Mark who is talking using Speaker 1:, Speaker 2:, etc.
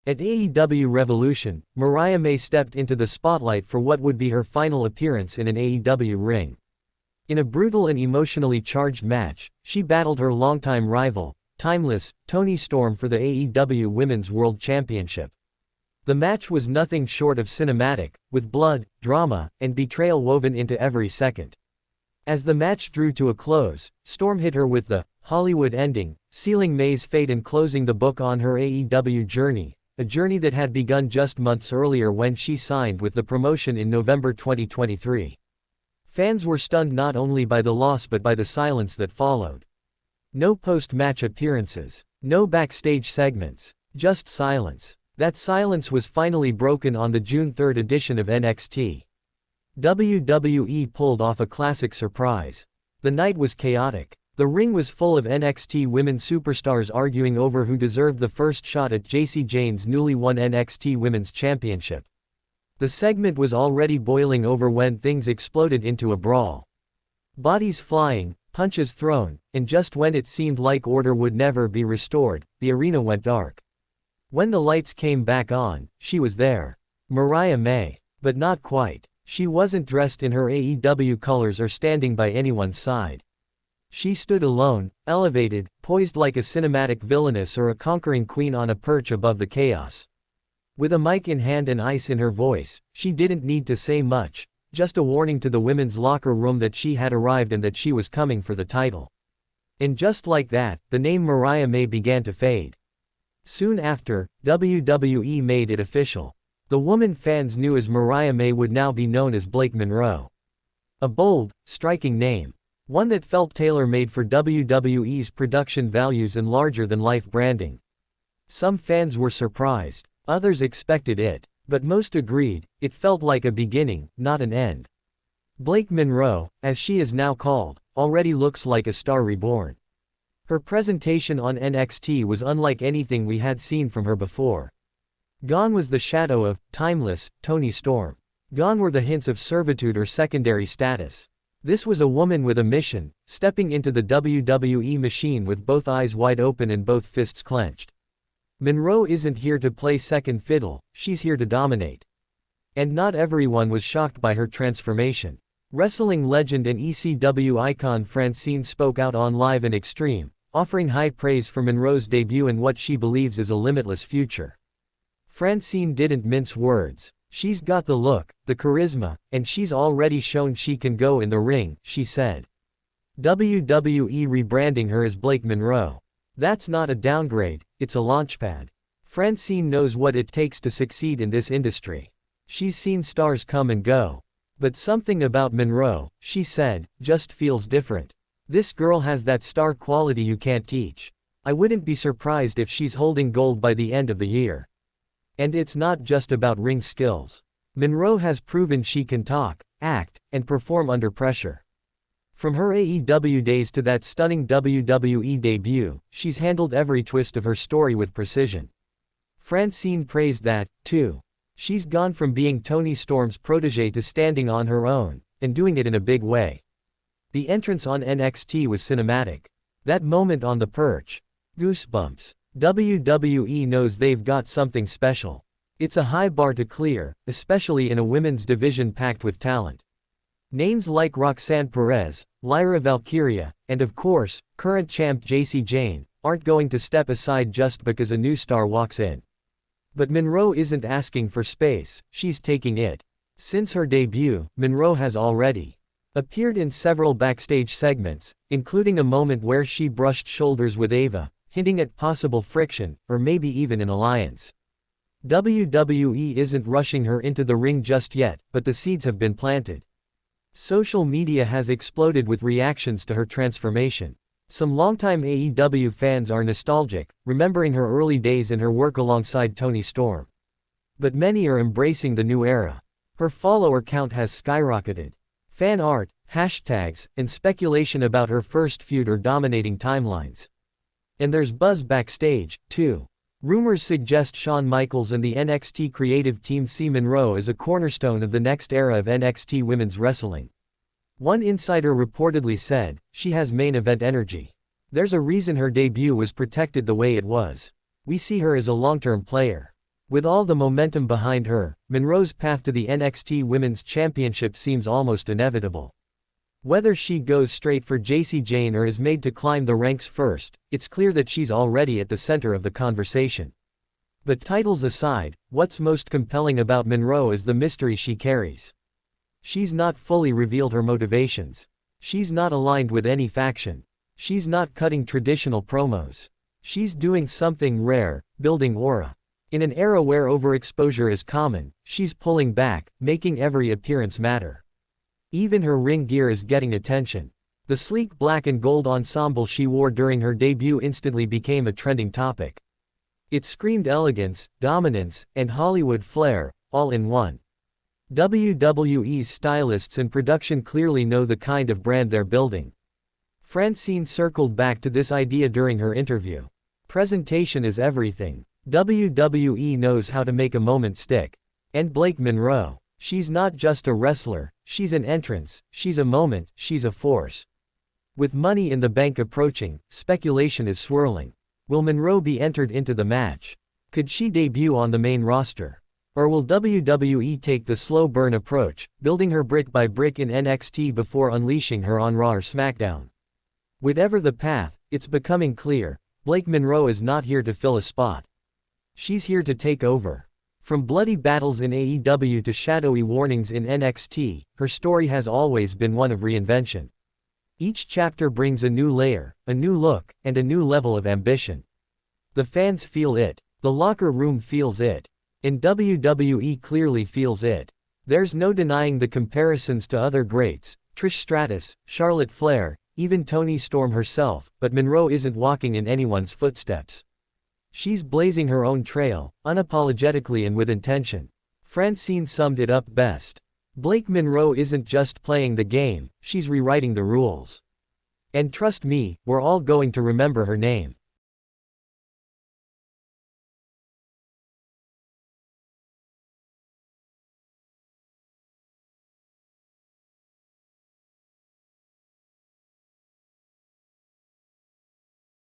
Speaker 1: At AEW Revolution, Mariah May stepped into the spotlight for what would be her final appearance in an AEW ring. In a brutal and emotionally charged match, she battled her longtime rival, timeless, Toni Storm for the AEW Women's World Championship. The match was nothing short of cinematic, with blood, drama, and betrayal woven into every second. As the match drew to a close, Storm hit her with the Hollywood ending, sealing May's fate and closing the book on her AEW journey, a journey that had begun just months earlier when she signed with the promotion in November 2023. Fans were stunned not only by the loss but by the silence that followed. No post-match appearances, no backstage segments, just silence. That silence was finally broken on the June 3 edition of NXT. WWE pulled off a classic surprise. The night was chaotic. The ring was full of NXT women superstars arguing over who deserved the first shot at Jacy Jayne's newly won NXT Women's Championship. The segment was already boiling over when things exploded into a brawl. Bodies flying, punches thrown, and just when it seemed like order would never be restored, the arena went dark. When the lights came back on, she was there. Mariah May. But not quite. She wasn't dressed in her AEW colors or standing by anyone's side. She stood alone, elevated, poised like a cinematic villainess or a conquering queen on a perch above the chaos. With a mic in hand and ice in her voice, she didn't need to say much, just a warning to the women's locker room that she had arrived and that she was coming for the title. And just like that, the name Mariah May began to fade. Soon after, WWE made it official. The woman fans knew as Mariah May would now be known as Blake Monroe. A bold, striking name. One that felt tailor-made for WWE's production values and larger-than-life branding. Some fans were surprised, others expected it, but most agreed, it felt like a beginning, not an end. Blake Monroe, as she is now called, already looks like a star reborn. Her presentation on NXT was unlike anything we had seen from her before. Gone was the shadow of timeless Toni Storm. Gone were the hints of servitude or secondary status. This was a woman with a mission, stepping into the WWE machine with both eyes wide open and both fists clenched. Monroe isn't here to play second fiddle, she's here to dominate. And not everyone was shocked by her transformation. Wrestling legend and ECW icon Francine spoke out on Live and Extreme, offering high praise for Monroe's debut and what she believes is a limitless future. Francine didn't mince words. She's got the look, the charisma, and she's already shown she can go in the ring, she said. WWE rebranding her as Blake Monroe. That's not a downgrade, it's a launchpad. Francine knows what it takes to succeed in this industry. She's seen stars come and go. But something about Monroe, she said, just feels different. This girl has that star quality you can't teach. I wouldn't be surprised if she's holding gold by the end of the year. And it's not just about ring skills. Monroe has proven she can talk, act, and perform under pressure. From her AEW days to that stunning WWE debut, she's handled every twist of her story with precision. Francine praised that, too. She's gone from being Toni Storm's protégé to standing on her own, and doing it in a big way. The entrance on NXT was cinematic. That moment on the perch. Goosebumps. WWE knows they've got something special. It's a high bar to clear, especially in a women's division packed with talent. Names like Roxanne Perez, Lyra Valkyria, and of course, current champ Jacy Jayne, aren't going to step aside just because a new star walks in. But Monroe isn't asking for space, she's taking it. Since her debut, Monroe has already appeared in several backstage segments, including a moment where she brushed shoulders with Ava, hinting at possible friction, or maybe even an alliance. WWE isn't rushing her into the ring just yet, but the seeds have been planted. Social media has exploded with reactions to her transformation. Some longtime AEW fans are nostalgic, remembering her early days and her work alongside Toni Storm. But many are embracing the new era. Her follower count has skyrocketed. Fan art, hashtags, and speculation about her first feud are dominating timelines. And there's buzz backstage, too. Rumors suggest Shawn Michaels and the NXT creative team see Monroe as a cornerstone of the next era of NXT women's wrestling. One insider reportedly said, she has main event energy. There's a reason her debut was protected the way it was. We see her as a long-term player. With all the momentum behind her, Monroe's path to the NXT Women's Championship seems almost inevitable. Whether she goes straight for Jacy Jayne or is made to climb the ranks first, it's clear that she's already at the center of the conversation. But titles aside, what's most compelling about Monroe is the mystery she carries. She's not fully revealed her motivations. She's not aligned with any faction. She's not cutting traditional promos. She's doing something rare, building aura. In an era where overexposure is common, she's pulling back, making every appearance matter. Even her ring gear is getting attention. The sleek black and gold ensemble she wore during her debut instantly became a trending topic. It screamed elegance, dominance, and Hollywood flair, all in one. WWE's stylists and production clearly know the kind of brand they're building. Francine circled back to this idea during her interview. Presentation is everything. WWE knows how to make a moment stick. And Blake Monroe. She's not just a wrestler, she's an entrance, she's a moment, she's a force. With Money in the Bank approaching, speculation is swirling. Will Monroe be entered into the match? Could she debut on the main roster? Or will WWE take the slow burn approach, building her brick by brick in NXT before unleashing her on Raw or SmackDown? Whatever the path, it's becoming clear, Blake Monroe is not here to fill a spot. She's here to take over. From bloody battles in AEW to shadowy warnings in NXT, her story has always been one of reinvention. Each chapter brings a new layer, a new look, and a new level of ambition. The fans feel it, the locker room feels it, and WWE clearly feels it. There's no denying the comparisons to other greats, Trish Stratus, Charlotte Flair, even Toni Storm herself, but Monroe isn't walking in anyone's footsteps. She's blazing her own trail, unapologetically and with intention. Francine summed it up best. Blake Monroe isn't just playing the game, she's rewriting the rules. And trust me, we're all going to remember her name.